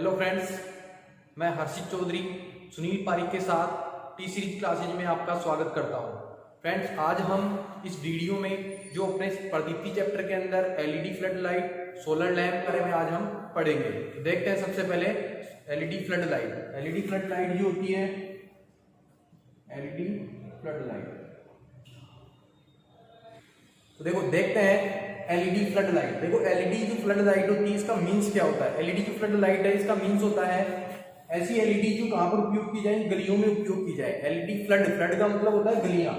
Hello friends, मैं हर्षित चौधरी सुनील पारिक के साथ टी सीरीज क्लासेज में आपका स्वागत करता हूं। फ्रेंड्स, आज हम इस वीडियो में जो अपने प्रदीप्ति चैप्टर के अंदर LED flood light, solar lamp के बारे में आज हम पढ़ेंगे। देखते हैं सबसे पहले LED flood light. LED flood light जो होती है, एलईडी फ्लड लाइट, तो देखो देखते हैं एलईडी फ्लड लाइट। देखो एलईडी जो फ्लड लाइट होती है इसका मीन्स क्या होता है। एलईडी जो फ्लड लाइट है इसका मीन्स होता है ऐसी एलईडी जो कहां पर उपयोग की जाए, गलियों में उपयोग की जाए। एलईडी फ्लड, फ्लड का मतलब होता है गलियां,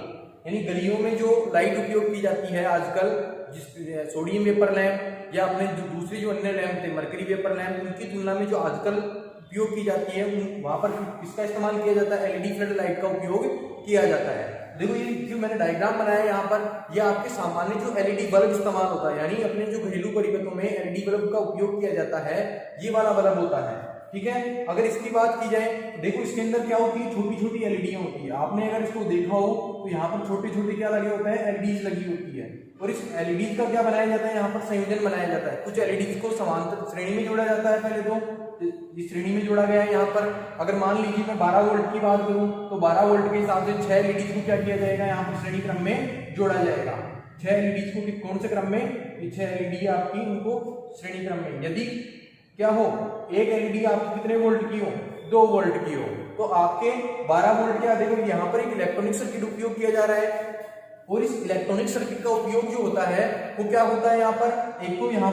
यानी गलियों में जो लाइट उपयोग की जाती है आजकल, जिस सोडियम वेपर लैंप या अपने जो दूसरे जो अन्य लैंप थे मरकरी वेपर लैंप, उनकी तुलना में जो आजकल उपयोग की जाती है वहां पर किसका इस्तेमाल किया जाता है, एलईडी फ्लड लाइट का उपयोग किया जाता है। देखो ये जो मैंने डायग्राम बनाया यहाँ पर, ये आपके सामान्य जो एलईडी बल्ब इस्तेमाल होता है, यानी अपने जो घरेलू परिपथों में एलईडी बल्ब का उपयोग किया जाता है, ये वाला बल्ब होता है। ठीक है, अगर इसकी बात की जाए तो देखो इसके अंदर क्या होती है, छोटी छोटी एलईडी होती है। आपने अगर इसको देखा हो तो यहाँ पर छोटे छोटे क्या लगे होते हैं, एलईडीज लगी होती है। और इस एलईडीज का क्या बनाया जाता है, यहाँ पर संयोजन बनाया जाता है। कुछ एलईडीज को समांतर श्रेणी में जोड़ा जाता है। पहले तो इस श्रेणी में जोड़ा गया है। यहाँ पर अगर मान लीजिए मैं 12 वोल्ट की बात करूं तो 12 वोल्ट के हिसाब से 6 एलईडीज को क्या किया जाएगा, यहाँ पर श्रेणी क्रम में जोड़ा जाएगा। 6 एलईडीज को कौन से क्रम में, 6 एलईडी आपकी उनको श्रेणी क्रम में, यदि क्या हो एक एलईडी आपकी कितने वोल्ट की हो, 2 वोल्ट की हो, तो आपके 12 वोल्ट क्या, देखो यहाँ पर एक इलेक्ट्रॉनिक सर्किट उपयोग किया जा रहा है। और इस इलेक्ट्रॉनिक सर्किट का उपयोग जो होता है वो क्या होता है, यहाँ पर एक तो यहाँ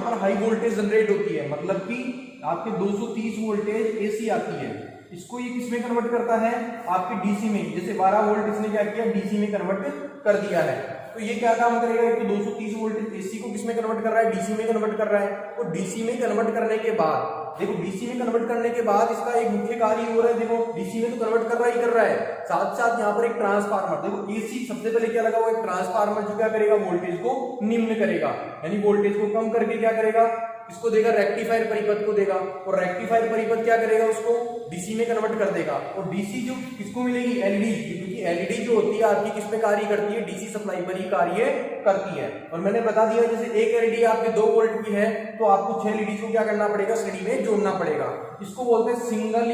पर हाई वोल्टेज जनरेट होती है, मतलब कि आपके 230 वोल्टेज एसी आती है। इसको ये किसमें कन्वर्ट करता है, आपके डीसी में। जैसे 12 वोल्ट इसने क्या किया, डीसी में कन्वर्ट कर दिया है। तो ये क्या काम करेगा, एक तो 230 वोल्टेज एसी को किसमें कन्वर्ट कर रहा है, डीसी में कन्वर्ट कर रहा है। और डीसी में कन्वर्ट करने के बाद, देखो डीसी में कन्वर्ट करने के बाद इसका एक मुख्य कार्य हो रहा है। देखो डीसी में तो कन्वर्ट कर रहा है, साथ साथ यहाँ पर एक ट्रांसफार्मर, देखो एसी सबसे पहले क्या लगा हुआ है, एक ट्रांसफार्मर जो क्या करेगा, वोल्टेज को निम्न करेगा, यानी वोल्टेज को कम करके क्या करेगा, इसको देगा रेक्टिफायर परिपथ को देगा। और रेक्टिफायर परिपथ क्या करेगा, उसको डीसी में कन्वर्ट कर देगा। और डीसी जो किसको मिलेगी, एलईडी, क्योंकि एलईडी जो होती है आपकी किस पे कार्य करती है, डीसी सप्लाई पर ही कार्य करती है। और मैंने बता दिया जैसे एक एलईडी आपके 2 वोल्ट की है तो आपको 6 एलईडी को क्या करना पड़ेगा, श्रेणी में जोड़ना पड़ेगा। इसको बोलते हैं single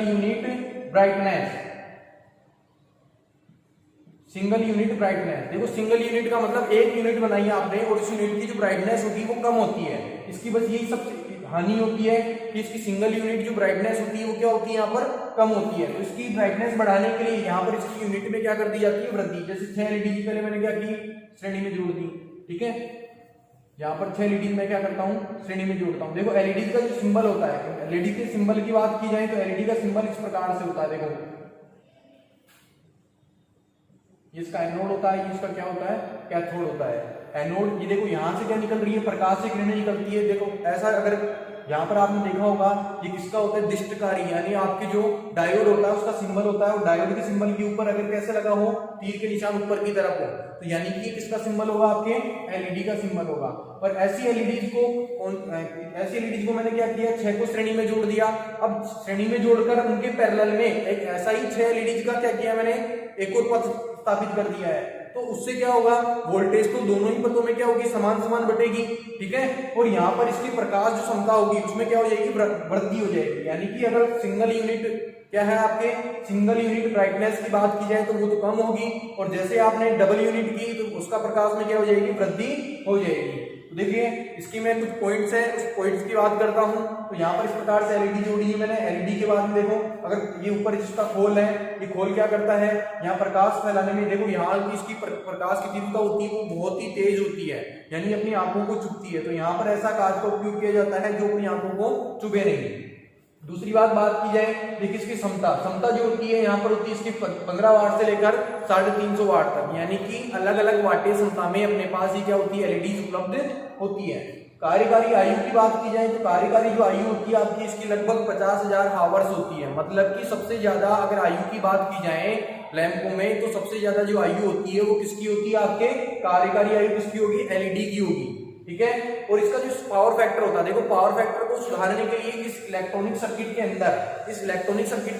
unit brightness. Single unit brightness, देखो सिंगल यूनिट का मतलब एक यूनिट बनाई है आपने और इस यूनिट की जो ब्राइटनेस होती है वो कम होती है। इसकी बस यही सबसे हानि होती है कि इसकी सिंगल यूनिट जो ब्राइटनेस होती है वो क्या होती है, यहाँ पर कम होती है। तो इसकी ब्राइटनेस बढ़ाने के लिए यहाँ पर इसकी यूनिट में क्या कर दी जाती है, वृद्धि। जैसे 6 एलईडी पहले मैंने क्या की, श्रेणी में जोड़ दी। ठीक है, यहाँ पर 6 एलईडी मैं क्या करता हूँ, श्रेणी में जोड़ता हूँ। देखो एलईडी का जो सिंबल होता है, एलईडी के सिंबल की बात की जाए तो एलईडी का सिंबल इस प्रकार से होता है। देखो ये इसका एनोड होता है, ये इसका क्या होता है, कैथोड होता है। एनोड, ये देखो यहाँ से क्या निकल रही है, प्रकाश से किरणें निकलती है। देखो ऐसा अगर यहाँ पर आपने देखा होगा, ये किसका होता है, दिष्टकारी, यानी आपके जो डायोड होता है उसका सिंबल होता है। और डायोड के सिंबल के ऊपर अगर कैसे लगा हो, तीर के निशान ऊपर की तरफ हो, तो यानी कि ये किसका सिंबल होगा, आपके एलईडी का सिंबल होगा। और ऐसी एलईडीज को मैंने क्या किया, 6 को श्रेणी में जोड़ दिया। अब श्रेणी में जोड़कर उनके पैरेलल में एक ऐसा ही 6 एलईडीज का क्या किया मैंने, एक और पथ स्थापित कर दिया है। तो उससे क्या होगा, वोल्टेज तो दोनों ही पथों में क्या होगी, समान समान बटेगी। ठीक है, और यहाँ पर इसकी प्रकाश जो क्षमता होगी उसमें क्या हो जाएगी, वृद्धि हो जाएगी। यानी कि अगर सिंगल यूनिट क्या है, आपके सिंगल यूनिट ब्राइटनेस की बात की जाए तो वो तो कम होगी, और जैसे आपने डबल यूनिट की तो उसका प्रकाश में क्या हो जाएगी, वृद्धि हो जाएगी। तो देखिए इसकी मैं कुछ पॉइंट्स है, उस पॉइंट्स की बात करता हूं। तो यहाँ पर इस प्रकार से एलईडी जोड़ी है मैंने। एलईडी के बाद में देखो, अगर ये ऊपर जिसका खोल है, ये खोल क्या करता है, यहाँ प्रकाश फैलाने में, देखो यहाँ की इसकी प्रकाश की तीव्रता होती है वो बहुत ही तेज होती है, यानी अपनी आंखों को चुभती है। तो यहाँ पर ऐसा कांच का उपयोग किया जाता है जो अपनी आंखों को चुभे नहीं। दूसरी बात की जाए, देखिए इसकी क्षमता जो होती है यहाँ पर होती है इसकी 15 वाट से लेकर 350 वाट तक, यानी कि अलग अलग वाटेज क्षमता में अपने पास ही क्या होती है, एलईडी उपलब्ध होती है। कार्यकारी आयु की बात की जाए तो कार्यकारी जो आयु होती है आपकी, इसकी लगभग 50,000 हावर्स होती है। मतलब कि सबसे ज्यादा अगर आयु की बात की जाए लैंपों में, तो सबसे ज्यादा जो आयु होती है वो किसकी होती है, आपके कार्यकारी आयु किसकी होगी, एलईडी की होगी। ठीक है। और इसका जो पावर फैक्टर होता है, देखो पावर फैक्टर को सुधारने के लिए इस इलेक्ट्रॉनिक सर्किट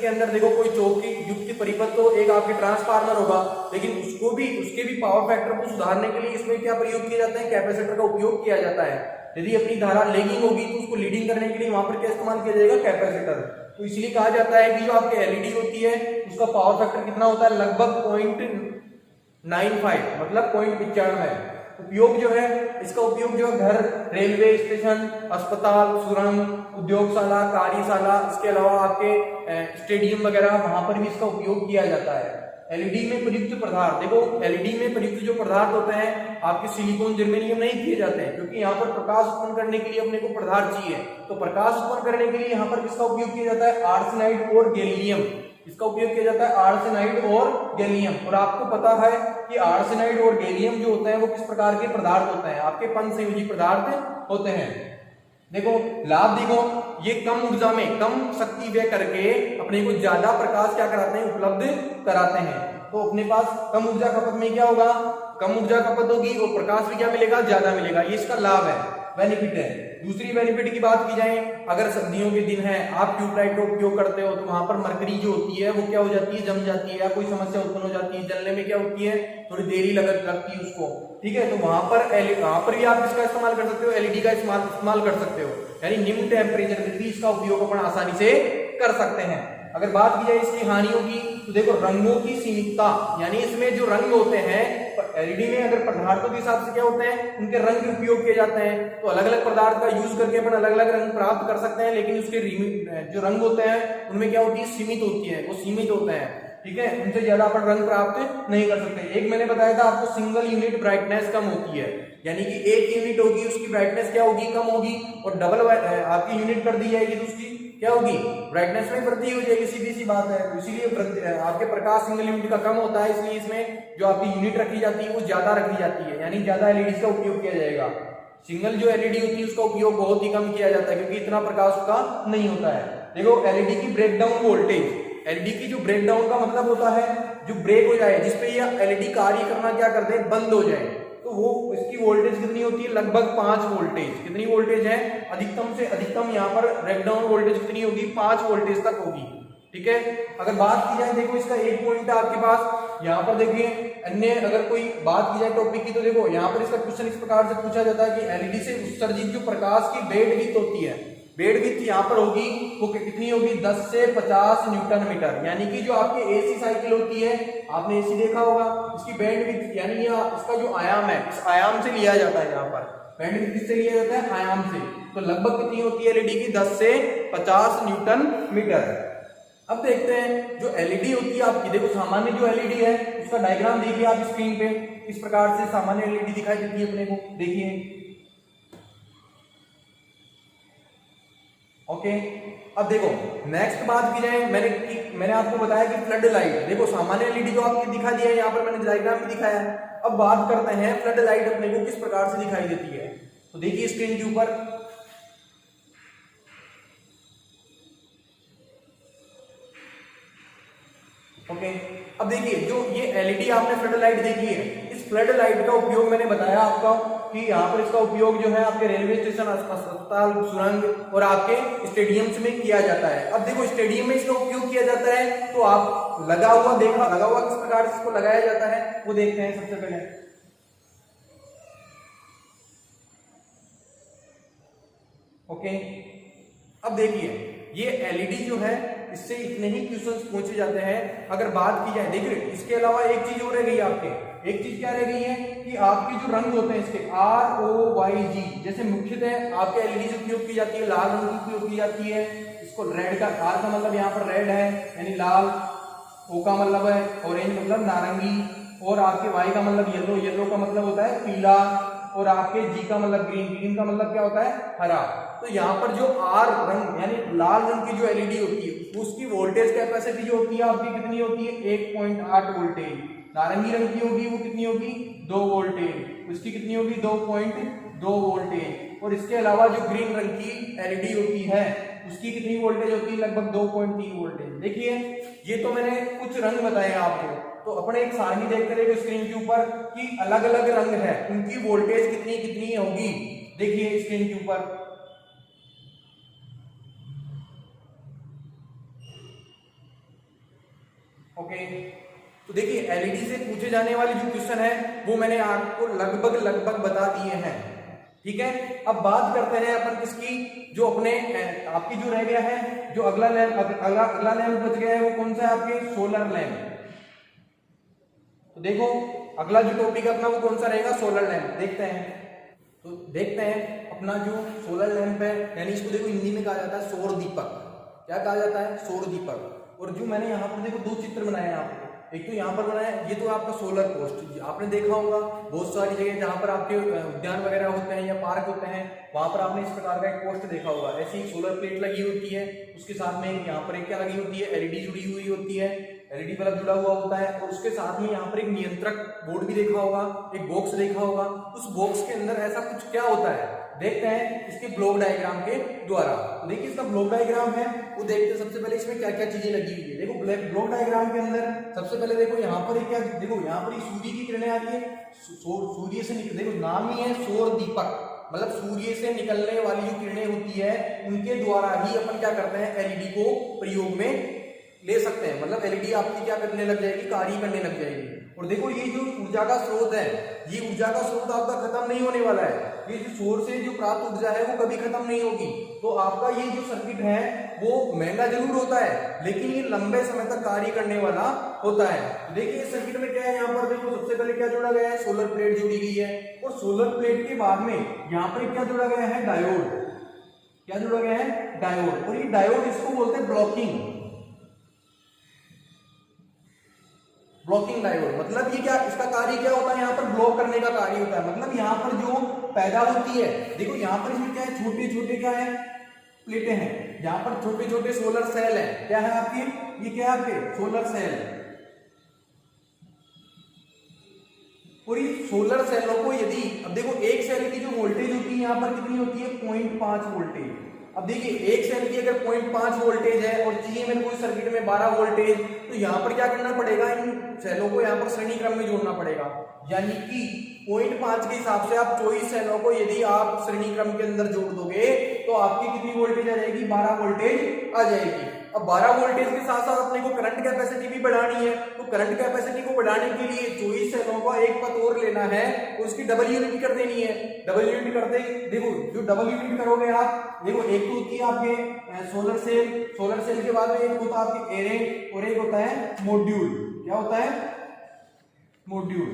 के अंदर देखो कोई चौकी युक्त परिपथ तो एक आपके ट्रांसफार्मर होगा, लेकिन उसके भी पावर फैक्टर को सुधारने के लिए इसमें क्या प्रयोग किया जाता है, कैपेसिटर का उपयोग किया जाता है। यदि अपनी धारा लैगिंग होगी तो उसको लीडिंग करने के लिए वहां पर क्या इस्तेमाल किया जाएगा, कैपेसिटर। तो इसलिए कहा जाता है कि जो आपके एलईडी होती है उसका पावर फैक्टर कितना होता है, लगभग 0.95, मतलब 0.95। उपयोग जो है इसका उपयोग जो है घर, रेलवे स्टेशन, अस्पताल, सुरंग, उद्योगशाला, कार्यशाला, इसके अलावा आपके स्टेडियम वगैरह वहां पर भी इसका उपयोग किया जाता है। एलईडी में प्रयुक्त पदार्थ, देखो एलईडी में प्रयुक्त जो पदार्थ होते हैं आपके सिलिकॉन, जर्मेनियम नहीं किए जाते हैं, क्योंकि यहाँ पर प्रकाश उत्पन्न करने के लिए अपने को पदार्थ चाहिए। तो प्रकाश उत्पन्न करने के लिए यहाँ पर किसका उपयोग किया जाता है, आर्सेनाइड और गैलियम। इसका उपयोग किया जाता है आर्सेनाइड और गैलियम। और आपको पता है कि आर्सेनाइड और गैलियम जो होते हैं वो किस प्रकार के पदार्थ होते हैं, आपके पंचसंयोजी पदार्थ होते हैं। देखो लाभ, देखो ये कम ऊर्जा में कम शक्ति व्यय करके अपने को ज्यादा प्रकाश क्या कराते हैं, उपलब्ध कराते हैं। तो अपने पास कम ऊर्जा खपत में क्या होगा, कम ऊर्जा खपत होगी और प्रकाश भी क्या मिलेगा, ज्यादा मिलेगा। ये इसका लाभ है, बेनिफिट है। दूसरी बेनिफिट की बात की जाए, अगर सर्दियों के दिन है आप ट्यूबलाइट का उपयोग करते हो तो वहां पर मरकरी जो होती है वो क्या हो जाती है, जम जाती है, या कोई समस्या उत्पन्न हो जाती है, जलने में क्या होती है, थोड़ी देरी लगती है उसको, ठीक है। तो वहां पर भी आप इसका इस्तेमाल कर सकते हो, एलईडी का इस्तेमाल कर सकते हो, यानी निम्न टेम्परेचर में भी इसका उपयोग अपन आसानी से कर सकते हैं। अगर बात की जाए इसकी हानियों की, तो देखो रंगों की सीमितता, यानी इसमें जो रंग होते हैं एलईडी में अगर पदार्थों के हिसाब से क्या होते हैं, उनके रंग के उपयोग किए जाते हैं। तो अलग अलग पदार्थ का यूज करके अपन अलग अलग रंग प्राप्त कर सकते हैं, लेकिन उसके जो रंग होते हैं उनमें क्या होती है, सीमित होती है, वो सीमित होते हैं, ठीक है। उनसे ज्यादा अपन रंग प्राप्त नहीं कर सकते। एक मैंने बताया था आपको, सिंगल यूनिट ब्राइटनेस कम होती है, यानी कि एक यूनिट होगी उसकी ब्राइटनेस क्या होगी, कम होगी, और डबल आपकी यूनिट कर दी जाएगी तो उसकी क्या होगी, ब्राइटनेस में वृद्धि हो जाएगी, सीधी सी बात है। तो इसीलिए आपके प्रकाश सिंगल यूनिट का कम होता है, इसलिए इसमें जो आपकी यूनिट रखी जाती है वो ज्यादा रखी जाती है, यानी ज्यादा एलईडी का उपयोग किया जाएगा। सिंगल जो एलईडी होती है उसका उपयोग बहुत ही कम किया जाता है, क्योंकि इतना प्रकाश उसका नहीं होता है। देखो एलईडी की ब्रेकडाउन वोल्टेज, एलईडी की जो ब्रेकडाउन का मतलब होता है जो ब्रेक हो जाए, जिसपे ये एलईडी कार्य करना क्या कर दे, बंद हो जाए, तो वो इसकी वोल्टेज कितनी होती है, लगभग 5 वोल्टेज। कितनी वोल्टेज है, अधिकतम से अधिकतम यहाँ पर ब्रेकडाउन वोल्टेज कितनी होगी, 5 वोल्टेज तक होगी, ठीक है। अगर बात की जाए, देखो इसका एक पॉइंट है आपके पास, यहाँ पर देखिए अन्य अगर कोई बात की जाए टॉपिक की, तो देखो यहाँ पर इसका क्वेश्चन इस प्रकार से पूछा जाता है कि एलईडी से उत्सर्जित जो प्रकाश की बेड विड्थ होती है, बेड विड्थ यहाँ पर होगी वो कितनी होगी, 10 से 50 न्यूटन मीटर, यानी कि जो आपकी एसी साइकिल होती है, आपने एसी देखा होगा, इसकी बैंड विड्थ यानी इसका जो आयाम है, इस आयाम से लिया जाता है, यहाँ पर बैंड विड्थ किससे लिया जाता है, आयाम से। तो लगभग कितनी होती है एलईडी की, 10 से 50 न्यूटन मीटर। अब देखते हैं जो एलईडी होती है आपकी, देखो सामान्य जो एलईडी है उसका डायग्राम देखिए आप स्क्रीन पे, इस प्रकार से सामान्य एलईडी दिखाई देती है अपने को, देखिए ओके। अब देखो नेक्स्ट बात की जाए, मैंने आपको बताया कि फ्लड लाइट, देखो सामान्य एलईडी जो आपको दिखा दिया है, यहाँ पर मैंने डायग्राम भी दिखाया है। अब बात करते हैं फ्लड लाइट अपने को किस प्रकार से दिखाई देती है, तो देखिए स्क्रीन के ऊपर, ओके। अब देखिए जो ये एलईडी आपने फ्लड लाइट देखी है, इस फ्लड लाइट का उपयोग मैंने बताया आपका कि यहाँ पर इसका उपयोग जो है आपके रेलवे स्टेशन, अस्पताल, सुरंग और आपके स्टेडियम्स में किया जाता है। अब देखो स्टेडियम में इसका उपयोग किया जाता है, तो आप लगा हुआ किस प्रकार से इसको लगाया जाता है वो देखते हैं सबसे पहले, ओके। अब देखिए ये एलईडी जो है इससे इतने ही क्वेश्चंस पूछे जाते हैं। अगर बात की जाए, देखिए इसके अलावा एक चीज और रह गई आपके, एक चीज क्या रह गई है कि आपके जो रंग होते हैं इसके ROYG, जैसे मुख्यतः आपके एलईडी से उपयोग की जाती है, लाल रंग की उपयोग की जाती है। इसको रेड का, R का मतलब यहाँ पर रेड है यानी लाल, O का मतलब है ऑरेंज मतलब नारंगी, और आपके Y का मतलब येलो, येलो का मतलब होता है पीला, और आपके G का मतलब ग्रीन, ग्रीन का मतलब क्या होता है हरा। तो यहाँ पर जो R रंग यानी लाल रंग की जो एलईडी होती है उसकी वोल्टेज कैपेसिटी जो होती है आपकी कितनी होती है, 1.8 वोल्टेज। नारंगी रंग की होगी वो कितनी होगी, 2 वोल्टेज, उसकी कितनी होगी 2.2 वोल्टेज। और इसके अलावा जो ग्रीन रंग की एलईडी होती है उसकी कितनी वोल्टेज होती है, लगभग 2.3 वोल्टेज। देखिए ये तो मैंने कुछ रंग बताए आपको, तो तो अपने एक सारणी देखते रहे स्क्रीन के ऊपर कि अलग अलग रंग है, उनकी वोल्टेज कितनी कितनी होगी। देखिए स्क्रीन के ऊपर, ओके। तो देखिए एलईडी से पूछे जाने वाले जो क्वेश्चन है वो मैंने आपको लगभग बता दिए हैं, ठीक है। अब बात करते हैं अपन किसकी, जो अपने आपकी जो रह गया है, जो अगला लैंप बच गया है वो कौन सा है आपके, सोलर लैंप। तो देखो अगला जो टॉपिक है अपना वो कौन सा रहेगा, सोलर लैंप। देखते हैं, तो देखते हैं अपना जो सोलर लैंप है, यानी इसको देखो हिंदी में कहा जाता है सौर दीपक। क्या कहा जाता है, सौर दीपक। और जो मैंने यहाँ पर देखो दो चित्र बनाए हैं आपको, एक तो यहाँ पर बनाया, ये तो आपका सोलर पोस्ट। आपने देखा होगा बहुत सारी जगह जहाँ पर आपके उद्यान वगैरह होते हैं या पार्क होते हैं, वहां पर आपने इस प्रकार का एक पोस्ट देखा होगा। ऐसी एक सोलर प्लेट लगी होती है, उसके साथ में यहाँ पर एक क्या लगी होती है, एलईडी जुड़ी हुई होती है, एलईडी बल्ब जुड़ा हुआ होता है। और उसके साथ में यहाँ पर एक नियंत्रक बोर्ड भी देखा होगा, एक बॉक्स देखा होगा। उस बॉक्स के अंदर ऐसा कुछ क्या होता है, देखते हैं इसके ब्लॉक डायग्राम के द्वारा। तो देखिए इसका ब्लॉक डायग्राम है वो देखते हैं। सबसे पहले इसमें क्या क्या चीजें लगी हुई है, देखो ब्लॉक डायग्राम के अंदर सबसे पहले देखो यहाँ पर क्या, देखो यहाँ पर सूर्य की किरणें आ रही है, सूर्य से देखो नाम ही है सौर दीपक, मतलब सूर्य से निकलने वाली जो किरणें होती है उनके द्वारा ही अपन क्या करते हैं, एलईडी को प्रयोग में ले सकते हैं। मतलब एलईडी आपकी क्या करने लग जाएगी, कार्य करने लग जाएगी। और देखो ये जो ऊर्जा का स्रोत है, ये ऊर्जा का स्रोत आपका खत्म नहीं होने वाला है। ये जो सौर से जो प्राप्त ऊर्जा है वो कभी खत्म नहीं होगी। तो आपका ये जो सर्किट है वो महंगा जरूर होता है, लेकिन ये लंबे समय तक कार्य करने वाला होता है। तो देखिए इस सर्किट में क्या है, यहाँ पर देखो सबसे पहले क्या जोड़ा गया है, सोलर प्लेट जोड़ी गई है। और सोलर प्लेट के बाद में यहाँ पर क्या जोड़ा गया है, डायोड। क्या जोड़ा गया है, डायोड। और ये डायोड इसको बोलते हैं ब्लॉकिंग डायोड। मतलब ये क्या, इसका कार्य क्या होता है, यहाँ पर ब्लॉक करने का कार्य होता है। मतलब यहाँ पर जो पैदा होती है, देखो यहाँ पर इसमें क्या है, छोटे छोटे क्या है, प्लेटें हैं। यहाँ पर छोटे छोटे सोलर सेल है। क्या है आपकी, ये क्या है आपके सोलर सेल। और ये सोलर सेलों को यदि, अब देखो एक सेल की जो वोल्टेज होती है यहाँ पर कितनी होती है, 0.5 वोल्टेज। अब देखिए एक सेल की अगर 0.5 वोल्टेज है और चाहिए मेरे को सर्किट में 12 वोल्टेज, तो यहाँ पर क्या करना पड़ेगा, इन सेलों को यहाँ पर श्रेणी क्रम में जोड़ना पड़ेगा। यानी कि 0.5 के हिसाब से आप 24 सेलों को यदि आप श्रेणी क्रम के अंदर जोड़ दोगे तो आपकी कितनी वोल्टेज आ जाएगी, 12 वोल्टेज आ जाएगी। अब 12 वोल्टेज के साथ साथ अपने को करंट कैपेसिटी भी बढ़ानी है। तो करंट कैपेसिटी को बढ़ाने के लिए 24 सेलों का एक पथ और लेना है, उसकी डबल यूनिट कर देनी है। डबल यूनिट करते, देखो जो डबल यूनिट करोगे आप, देखो एक तो होती है आपके सोलर सेल के बाद में एक होता है आपके एरे और एक होता है मॉड्यूल। क्या होता है, मॉड्यूल।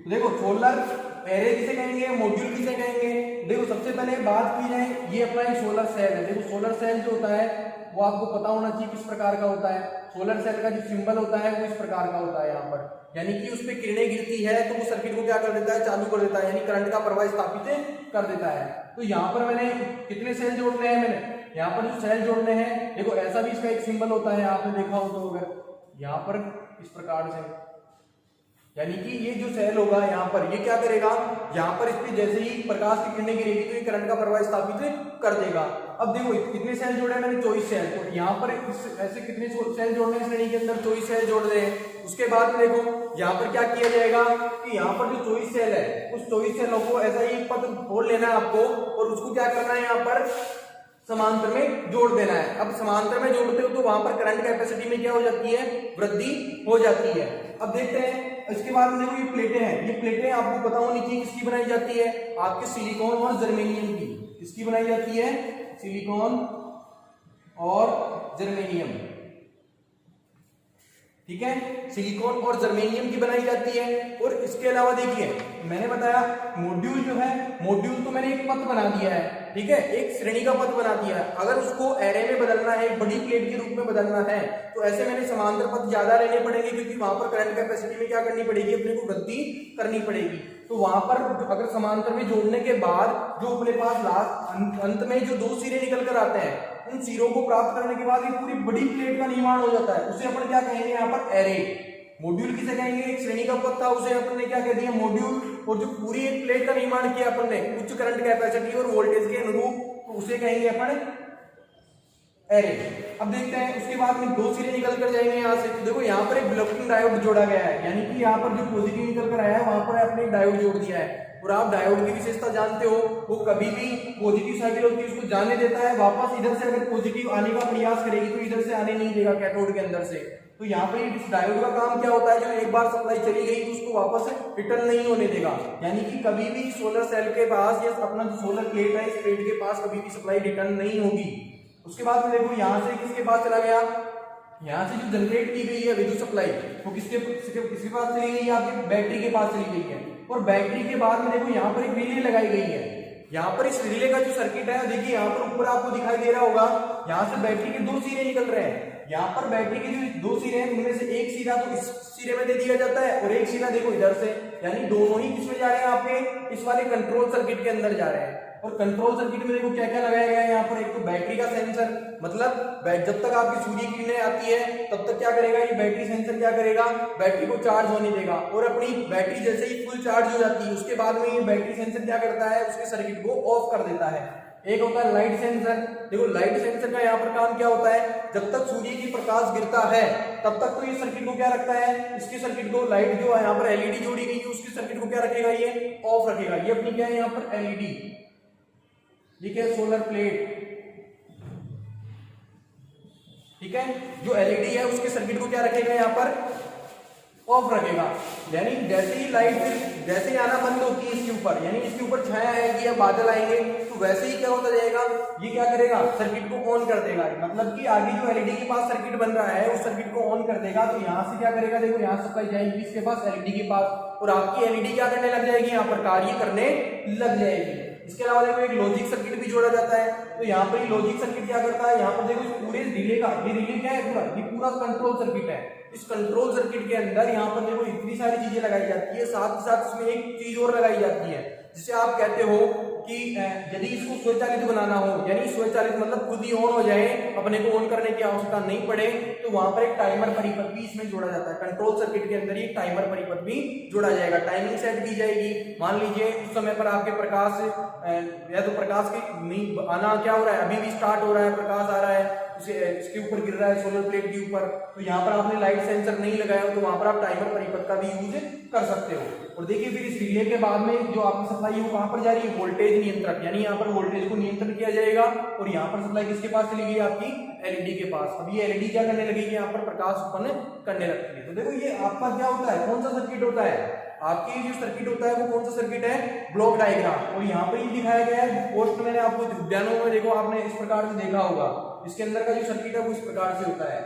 देखो सोलर एरे किसे कहेंगे, मॉड्यूल किसे कहेंगे। देखो सबसे पहले बात की जाए, ये अपना सोलर सेल है। देखो सोलर सेल जो होता है वो आपको पता होना चाहिए किस प्रकार का होता है। सोलर सेल का जो सिंबल होता है वो इस प्रकार का होता है यहाँ पर, यानी कि उस पर किरणें गिरती है तो वो सर्किट को क्या कर देता है, चालू कर देता है, यानी करंट का प्रवाह स्थापित कर देता है। तो यहाँ पर मैंने कितने सेल जोड़ने हैं, मैंने यहाँ पर जो सेल जोड़ने हैं, देखो ऐसा भी इसका एक सिंबल होता है, आपने देखा हो तो अगर यहाँ पर इस प्रकार से, यानी कि ये जो सेल होगा यहाँ पर ये क्या करेगा, यहाँ पर इस पे जैसे ही प्रकाश की किरणें गिरेगी तो ये करंट का प्रवाह स्थापित कर देगा। अब देखो कितने सेल जोड़े मैंने, 24 सेल। तो यहाँ पर ऐसे कितने सेल जोड़ने श्रेणी के अंदर 24 सेल जोड़ रहे हैं। उसके बाद में देखो यहाँ पर क्या किया जाएगा कि यहाँ पर जो 24 सेल है उस 24 सेलों को ऐसा ही पथ खोल लेना है आपको, और उसको क्या करना है, यहाँ पर समांतर में जोड़ देना है। अब समांतर में जोड़ते हो तो वहां पर करंट कैपेसिटी में क्या हो जाती है, वृद्धि हो जाती है। अब देखते हैं इसके बाद में, देखो ये प्लेटें हैं। ये प्लेटें आपको पता होनी चाहिए किसकी बनाई जाती है, आपके सिलिकॉन और जर्मेनियम की। किसकी बनाई जाती है, सिलिकॉन और जर्मेनियम। ठीक है, सिलिकॉन और जर्मेनियम की बनाई जाती है। और इसके अलावा देखिए मैंने बताया मॉड्यूल जो है, मॉड्यूल तो मैंने एक पथ बना दिया है, ठीक है, एक श्रेणी का पथ बना दिया है। अगर उसको एरे में बदलना है, एक बड़ी प्लेट के रूप में बदलना है, तो ऐसे मैंने समांतर पथ ज्यादा लेने पड़ेंगे, क्योंकि वहां पर करंट कैपेसिटी में क्या करनी पड़ेगी, अपने को वृद्धि करनी पड़ेगी। तो वहां पर अगर समांतर में जोड़ने के बाद जो अपने पास लास्ट अंत में जो दो सिरे निकल कर आते हैं, उन सिरों को प्राप्त करने के बाद एक पूरी बड़ी प्लेट का निर्माण हो जाता है। उसे अपन क्या कहेंगे यहाँ पर, एरे। मॉड्यूल किसे कहेंगे, एक श्रेणी का पथ था उसे अपन ने क्या कह दिया, मॉड्यूल। और जो पूरी एक प्लेट का निर्माण किया अपन ने उच्च करंट कैपेसिटी और वोल्टेज के अनुरूप, तो उसे कहेंगे अपन एरे। अब देखते हैं उसके बाद में 2 सिरे निकल कर जाएंगे यहाँ से। तो देखो यहाँ पर एक ब्लॉकिंग डायोड जोड़ा गया है, यानी कि यहाँ पर जो पॉजिटिव निकल कर आया है वहां पर आपने एक डायोड जोड़ दिया है। और आप डायोड की विशेषता जानते हो, वो कभी भी पॉजिटिव साइकिल होती है उसको जाने देता है, वापस इधर से अगर पॉजिटिव आने का प्रयास करेगी तो इधर से आने नहीं देगा कैथोड के अंदर से। तो यहाँ पर इस डायोड का काम क्या होता है, जो एक बार सप्लाई चली गई तो उसको वापस रिटर्न नहीं होने देगा, यानी कि कभी भी सोलर सेल के पास या अपना जो सोलर प्लेट है इस प्लेट के पास कभी भी सप्लाई रिटर्न नहीं होगी। उसके बाद में देखो यहाँ से किसके पास चला गया, यहाँ से जो जनरेट की गई है विद्युत सप्लाई वो किसके पास चली गई है, आपकी बैटरी के पास चली गई है। और बैटरी के बाद में देखो यहाँ पर एक रिले लगाई गई है। यहाँ पर इस रिले का जो सर्किट है देखिए यहाँ पर ऊपर आपको दिखाई दे रहा होगा, यहाँ से बैटरी के 2 सिरे निकल रहे हैं। यहाँ पर बैटरी के जो 2 सिरे हैं उनमें से एक सिरा तो इस सिरे में दे दिया जाता है और एक सिरा देखो इधर से, यानी दोनों ही किसमें जा रहे हैं, आपके इस वाले कंट्रोल सर्किट के अंदर जा रहे हैं। और कंट्रोल सर्किट में देखो क्या क्या लगाया गया है यहाँ पर, एक तो बैटरी का सेंसर, मतलब जब तक आपकी सूर्य किरणें आती है तब तक क्या करेगा ये बैटरी सेंसर, क्या करेगा बैटरी को चार्ज होने देगा। और अपनी बैटरी जैसे ही फुल चार्ज हो जाती है उसके बाद में ये बैटरी सेंसर क्या करता है, उसके सर्किट को ऑफ कर देता है। एक होता है लाइट सेंसर। देखो लाइट सेंसर का यहाँ पर काम क्या होता है, जब तक सूर्य की प्रकाश गिरता है तब तक तो ये सर्किट को क्या रखता है, इसके सर्किट को लाइट जो है यहाँ पर एलईडी जोड़ी गई है उसके सर्किट को क्या रखेगा, ये ऑफ रखेगा। ये अपनी क्या है यहाँ पर एलईडी, ठीक है, सोलर प्लेट, ठीक है, जो एलईडी है उसके सर्किट को क्या रखेगा यहाँ पर ऑफ रखेगा। यानी जैसे ही लाइट जैसे ही आना बंद होती है इसके ऊपर, यानी इसके ऊपर छाया आएगी या बादल आएंगे तो वैसे ही क्या होता जाएगा, ये क्या करेगा सर्किट को ऑन कर देगा। मतलब कि आगे जो एलईडी के पास सर्किट बन रहा है उस सर्किट को ऑन कर देगा। तो यहाँ से क्या करेगा, देखो यहाँ सप्लाई जाएगी इसके पास एलईडी के पास और आपकी एलईडी क्या करने लग जाएगी, यहाँ पर कार्य करने लग जाएगी। इसके अलावा देखो एक लॉजिक सर्किट भी जोड़ा जाता है। तो यहाँ पर ये लॉजिक सर्किट क्या करता है, यहाँ पर देखो इस पूरे रिले का, ये रिले क्या है पूरा, ये पूरा कंट्रोल सर्किट है। इस कंट्रोल सर्किट के अंदर यहाँ पर देखो इतनी सारी चीजें लगाई जाती है, साथ ही साथ इसमें एक चीज और लगाई जाती है जिसे आप कहते हो कि यदि इसको स्वचालित बनाना हो, यानी स्वचालित मतलब खुद ही ऑन हो जाए, अपने को ऑन करने की आवश्यकता नहीं पड़े, तो वहां पर एक टाइमर परिपथ भी इसमें जोड़ा जाता है। कंट्रोल सर्किट के अंदर ये टाइमर परिपथ भी जोड़ा जाएगा, टाइमिंग सेट की जाएगी। मान लीजिए उस समय पर आपके प्रकाश या तो प्रकाश की आना क्या हो रहा है, अभी भी स्टार्ट हो रहा है, प्रकाश आ रहा है, इसके ऊपर गिर रहा है सोलर प्लेट के ऊपर, तो यहाँ पर आपने लाइट सेंसर नहीं लगाया हो तो वहां पर आप टाइमर परिपथ का भी यूज कर सकते हो। और देखिए फिर इस रिले के बाद में जो आपकी सप्लाई है वो कहां पर जा रही है, वोल्टेज नियंत्रक, यानी यहाँ पर वोल्टेज को नियंत्रण किया जाएगा। और यहाँ पर सप्लाई किसके पास चली गई, आपकी एलईडी के पास। अब ये एलईडी क्या करने लगेगी, यहाँ पर प्रकाश उत्पन्न करने लगती है। तो देखो ये आपका क्या होता है, कौन सा सर्किट होता है, आपकी जो सर्किट होता है वो कौन सा सर्किट है, ब्लॉक डायग्राम। और यहाँ पर ये दिखाया गया है पोस्ट, मैंने आपको उद्यानों में देखो आपने इस प्रकार से देखा होगा, इसके अंदर का जो सर्किट है वो इस प्रकार से होता है।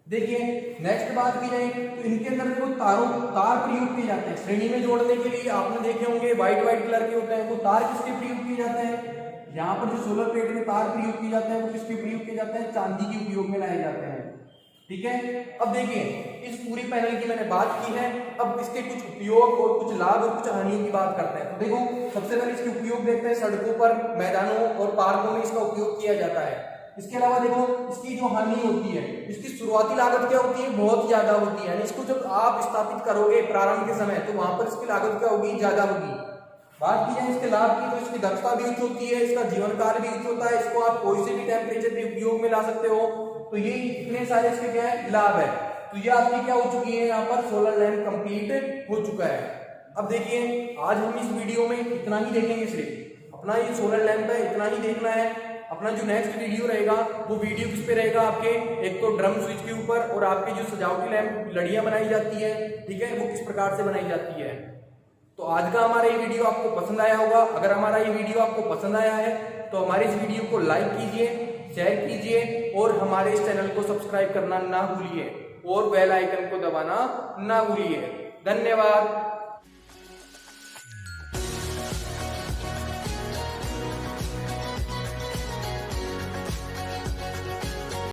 देखिए नेक्स्ट बात की जाए तो इनके अंदर देखो तार प्रयोग किए जाते हैं श्रेणी में जोड़ने के लिए। आपने देखे होंगे व्हाइट कलर के होते हैं, वो तार किसके प्रयोग किए जाते हैं, यहाँ पर जो सोलर प्लेट में तार प्रयोग किए जाते हैं वो किसके प्रयोग किए जाते हैं, चांदी के उपयोग में लाए जाते हैं। ठीक है, अब देखिए इस पूरी पैनल की मैंने बात की है, अब इसके कुछ उपयोग और कुछ लाभ और कुछ हानियों की बात करते हैं। तो देखो सबसे पहले इसके उपयोग देखते हैं, सड़कों पर, मैदानों और पार्कों में इसका उपयोग किया जाता है। इसके अलावा देखो इसकी जो हानि होती है, इसकी शुरुआती लागत क्या होती है, बहुत ज्यादा होती है। यानी इसको जब आप स्थापित करोगे प्रारंभ के समय तो वहां पर इसकी लागत क्या होगी, ज्यादा होगी। बात की जाए इसके लाभ की तो इसकी दक्षता भी उच्च होती है, इसका जीवन काल भी उच्च होता है, इसको आप कोई से भी टेम्परेचर पे उपयोग में ला सकते हो। तो ये इतने सारे इसके क्या है लाभ है। तो ये आपकी क्या हो चुकी है, यहाँ पर सोलर लैंप कंप्लीट हो चुका है। अब देखिए आज हम इस वीडियो में इतना ही देखेंगे, सिर्फ अपना ये सोलर लैंप है इतना ही देखना है। अपना जो नेक्स्ट वीडियो रहेगा वो वीडियो किस पे रहेगा, आपके एक तो ड्रम स्विच के ऊपर, और आपके जो सजावटी लैंप लड़ियां बनाई जाती है, ठीक है, वो किस प्रकार से बनाई जाती है। तो आज का हमारा ये वीडियो आपको पसंद आया होगा। अगर हमारा ये वीडियो आपको पसंद आया है तो हमारे इस वीडियो को लाइक कीजिए, शेयर कीजिए और हमारे इस चैनल को सब्सक्राइब करना ना भूलिए और बेल आइकन को दबाना ना भूलिए। धन्यवाद।